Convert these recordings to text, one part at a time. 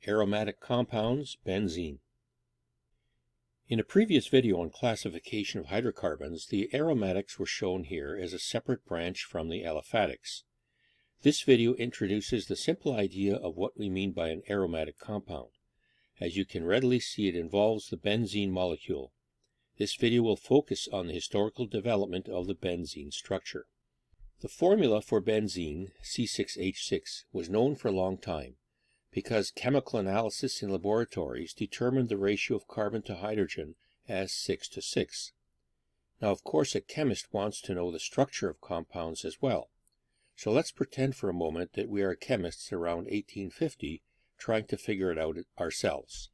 aromatic compounds, benzene. In a previous video on classification of hydrocarbons, the aromatics were shown here as a separate branch from the aliphatics. This video introduces the simple idea of what we mean by an aromatic compound. As you can readily see, it involves the benzene molecule. This video will focus on the historical development of the benzene structure. The formula for benzene, C6H6, was known for a long time because chemical analysis in laboratories determined the ratio of carbon to hydrogen as 6:6. Now, of course, a chemist wants to know the structure of compounds as well. So let's pretend for a moment that we are chemists around 1850 trying to figure it out ourselves.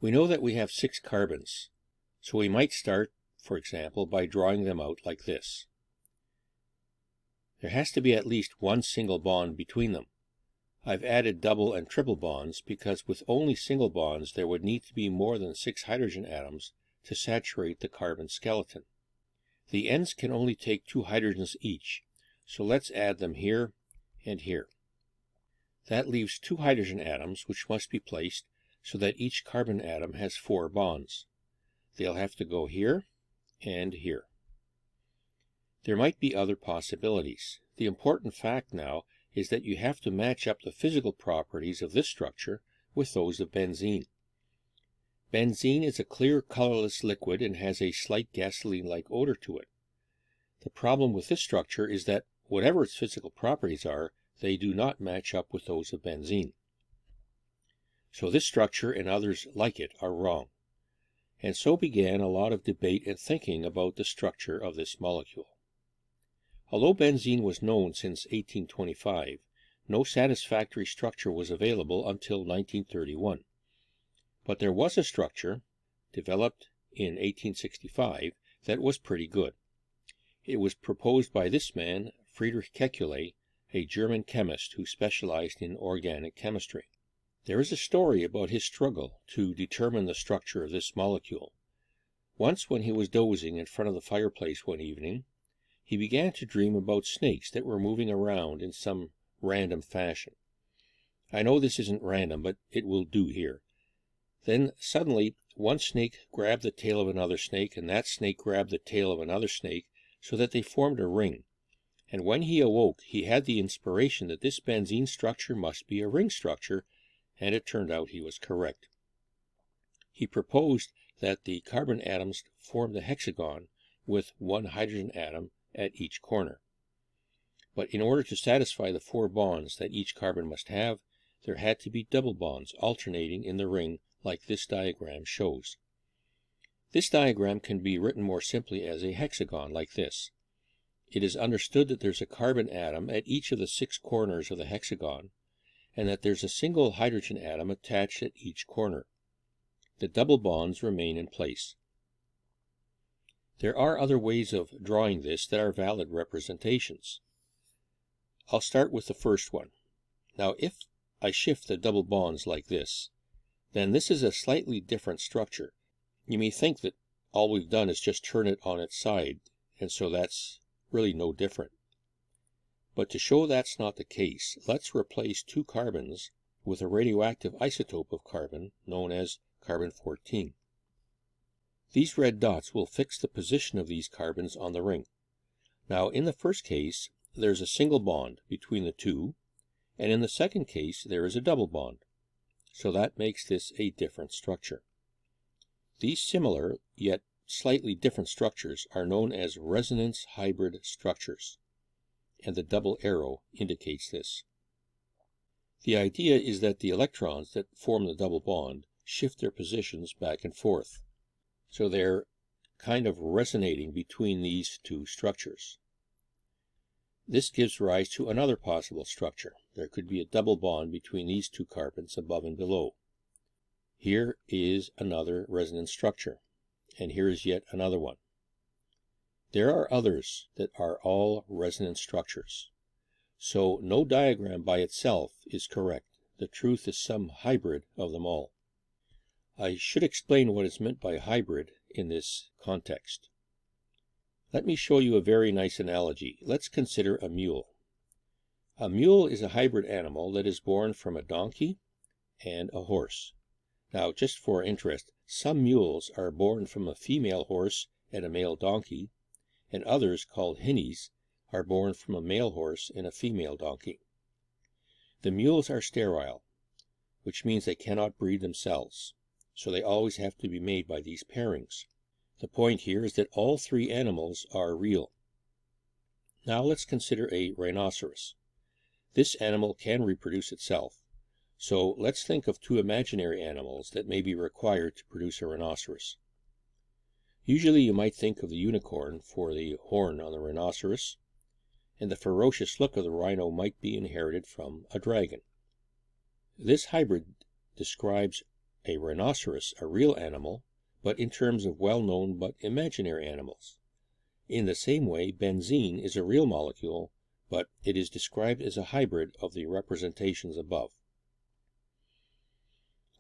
We know that we have 6 carbons, so we might start, for example, by drawing them out like this. There has to be at least one single bond between them. I've added double and triple bonds because with only single bonds there would need to be more than 6 hydrogen atoms to saturate the carbon skeleton. The ends can only take 2 hydrogens each, so let's add them here and here. That leaves 2 hydrogen atoms which must be placed so that each carbon atom has 4 bonds. They'll have to go here and here. There might be other possibilities. The important fact now is that you have to match up the physical properties of this structure with those of benzene. Benzene is a clear, colorless liquid and has a slight gasoline-like odor to it. The problem with this structure is that whatever its physical properties are, they do not match up with those of benzene. So this structure and others like it are wrong. And so began a lot of debate and thinking about the structure of this molecule. Although benzene was known since 1825, no satisfactory structure was available until 1931. But there was a structure, developed in 1865, that was pretty good. It was proposed by this man, Friedrich Kekulé, a German chemist who specialized in organic chemistry. There is a story about his struggle to determine the structure of this molecule. Once when he was dozing in front of the fireplace one evening, he began to dream about snakes that were moving around in some random fashion. I know this isn't random, but it will do here. Then suddenly one snake grabbed the tail of another snake, and that snake grabbed the tail of another snake, so that they formed a ring. And when he awoke, he had the inspiration that this benzene structure must be a ring structure, and it turned out he was correct. He proposed that the carbon atoms formed a hexagon with 1 hydrogen atom at each corner. But in order to satisfy the 4 bonds that each carbon must have, there had to be double bonds alternating in the ring like this diagram shows. This diagram can be written more simply as a hexagon like this. It is understood that there's a carbon atom at each of the 6 corners of the hexagon, and that there's a single hydrogen atom attached at each corner. The double bonds remain in place. There are other ways of drawing this that are valid representations. I'll start with the first one. Now, if I shift the double bonds like this, then this is a slightly different structure. You may think that all we've done is just turn it on its side, and so that's really no different. But to show that's not the case, let's replace 2 carbons with a radioactive isotope of carbon known as carbon-14. These red dots will fix the position of these carbons on the ring. Now, in the first case, there's a single bond between the 2, and in the second case, there is a double bond. So that makes this a different structure. These similar, yet slightly different structures are known as resonance hybrid structures, and the double arrow indicates this. The idea is that the electrons that form the double bond shift their positions back and forth. So they're kind of resonating between these 2 structures. This gives rise to another possible structure. There could be a double bond between these 2 carbons above and below. Here is another resonance structure, and here is yet another one. There are others that are all resonance structures. So no diagram by itself is correct. The truth is some hybrid of them all. I should explain what is meant by hybrid in this context. Let me show you a very nice analogy. Let's consider a mule. A mule is a hybrid animal that is born from a donkey and a horse. Now, just for interest, some mules are born from a female horse and a male donkey, and others, called hinnies, are born from a male horse and a female donkey. The mules are sterile, which means they cannot breed themselves, so they always have to be made by these pairings. The point here is that all three animals are real. Now let's consider a rhinoceros. This animal can reproduce itself, so let's think of two imaginary animals that may be required to produce a rhinoceros. Usually you might think of the unicorn for the horn on the rhinoceros, and the ferocious look of the rhino might be inherited from a dragon. This hybrid describes a rhinoceros, a real animal, but in terms of well-known but imaginary animals. In the same way, benzene is a real molecule, but it is described as a hybrid of the representations above.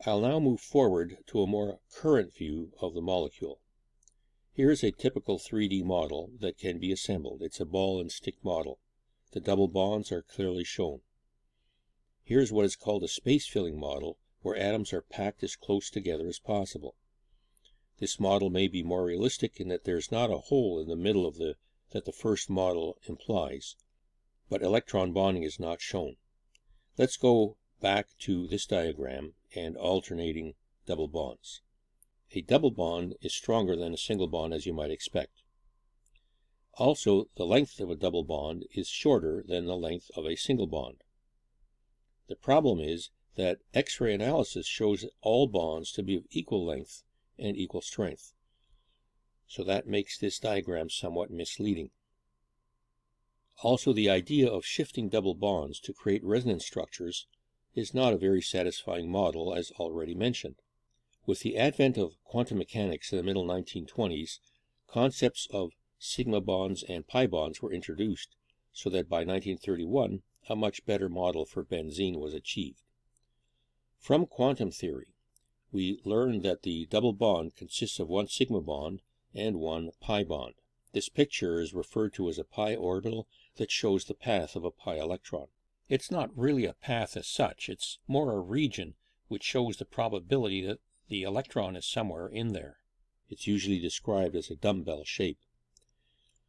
I'll now move forward to a more current view of the molecule. Here is a typical 3D model that can be assembled. It's a ball and stick model. The double bonds are clearly shown. Here's what is called a space-filling model, where atoms are packed as close together as possible. This model may be more realistic in that there's not a hole in the middle of that the first model implies, but electron bonding is not shown. Let's go back to this diagram and alternating double bonds. A double bond is stronger than a single bond, as you might expect. Also, the length of a double bond is shorter than the length of a single bond. The problem is that X-ray analysis shows all bonds to be of equal length and equal strength, so that makes this diagram somewhat misleading. Also, the idea of shifting double bonds to create resonance structures is not a very satisfying model, as already mentioned. With the advent of quantum mechanics in the middle 1920s, concepts of sigma bonds and pi bonds were introduced, so that by 1931 a much better model for benzene was achieved. From quantum theory, we learned that the double bond consists of one sigma bond and one pi bond. This picture is referred to as a pi orbital that shows the path of a pi electron. It's not really a path as such, it's more a region which shows the probability that the electron is somewhere in there. It's usually described as a dumbbell shape.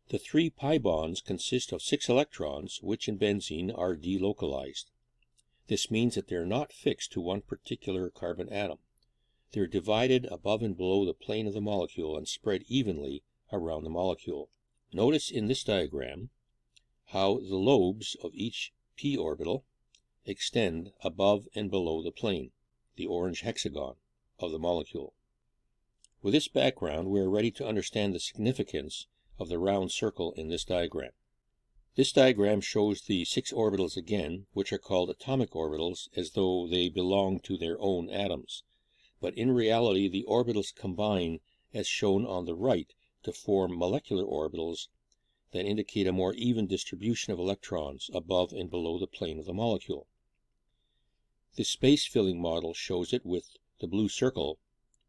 The three pi bonds consist of 6 electrons, which in benzene are delocalized. This means that they're not fixed to one particular carbon atom. They're divided above and below the plane of the molecule and spread evenly around the molecule. Notice in this diagram how the lobes of each p orbital extend above and below the plane, the orange hexagon, of the molecule. With this background, we are ready to understand the significance of the round circle in this diagram. This diagram shows the 6 orbitals again, which are called atomic orbitals, as though they belong to their own atoms. But in reality, the orbitals combine, as shown on the right, to form molecular orbitals that indicate a more even distribution of electrons above and below the plane of the molecule. The space-filling model shows it with the blue circle,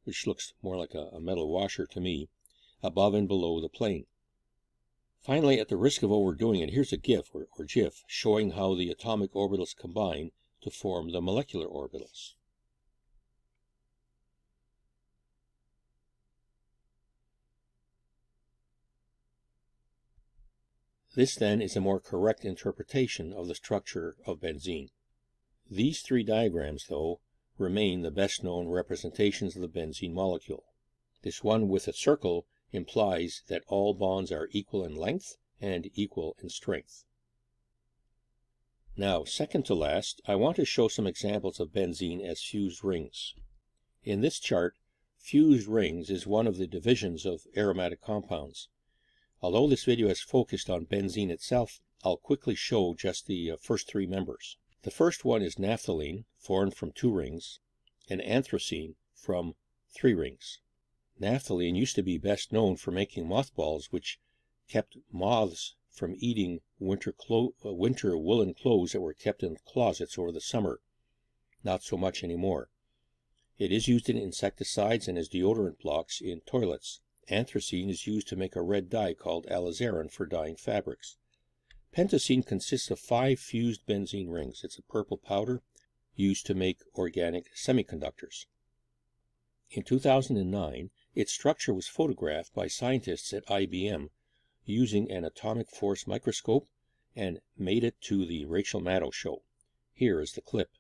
which looks more like a metal washer to me, above and below the plane. Finally, at the risk of overdoing it, here's a GIF or GIF showing how the atomic orbitals combine to form the molecular orbitals. This then is a more correct interpretation of the structure of benzene. These 3 diagrams, though, remain the best known representations of the benzene molecule. This one with a circle implies that all bonds are equal in length and equal in strength. Now, second to last, I want to show some examples of benzene as fused rings. In this chart, fused rings is one of the divisions of aromatic compounds. Although this video has focused on benzene itself, I'll quickly show just the first 3 members. The first one is naphthalene, formed from 2 rings, and anthracene from 3 rings. Naphthalene used to be best known for making mothballs, which kept moths from eating winter woolen clothes that were kept in closets over the summer. Not so much anymore. It is used in insecticides and as deodorant blocks in toilets. Anthracene is used to make a red dye called alizarin for dyeing fabrics. Pentacene consists of 5 fused benzene rings. It's a purple powder. used to make organic semiconductors. In 2009, its structure was photographed by scientists at IBM using an atomic force microscope and made it to the Rachel Maddow show. Here is the clip.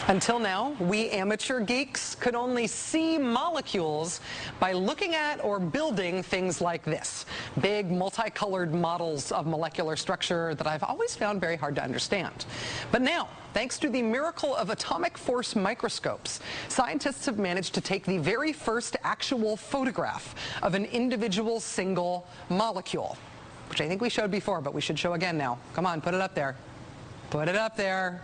Until now, we amateur geeks could only see molecules by looking at or building things like this. Big, multicolored models of molecular structure that I've always found very hard to understand. But now, thanks to the miracle of atomic force microscopes, scientists have managed to take the very first actual photograph of an individual single molecule, which I think we showed before, but we should show again now. Come on, put it up there. Put it up there.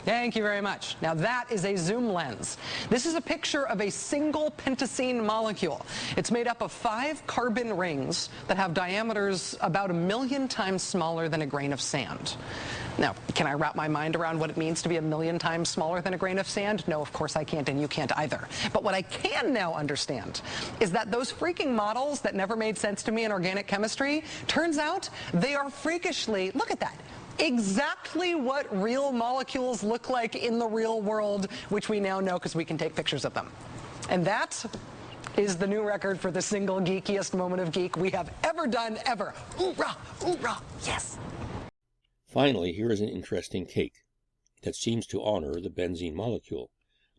Thank you very much. Now that is a zoom lens. This is a picture of a single pentacene molecule. It's made up of 5 carbon rings that have diameters about 1,000,000 times smaller than a grain of sand. Now, can I wrap my mind around what it means to be 1,000,000 times smaller than a grain of sand? No, of course I can't, and you can't either. But what I can now understand is that those freaking models that never made sense to me in organic chemistry, turns out they are freakishly, look at that, exactly what real molecules look like in the real world, which we now know because we can take pictures of them. And that is the new record for the single geekiest moment of geek we have ever done, ever. Hoorah! Hoorah! Yes! Finally, here is an interesting cake that seems to honor the benzene molecule.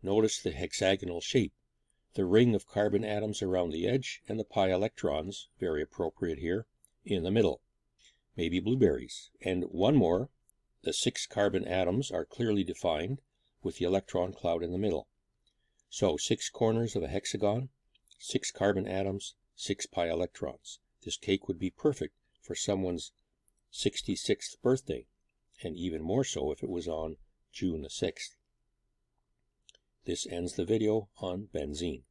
Notice the hexagonal shape, the ring of carbon atoms around the edge, and the pi electrons, very appropriate here, in the middle. Maybe blueberries. And one more, the 6 carbon atoms are clearly defined with the electron cloud in the middle. So 6 corners of a hexagon, 6 carbon atoms, 6 pi electrons. This cake would be perfect for someone's 66th birthday, and even more so if it was on June the 6th. This ends the video on benzene.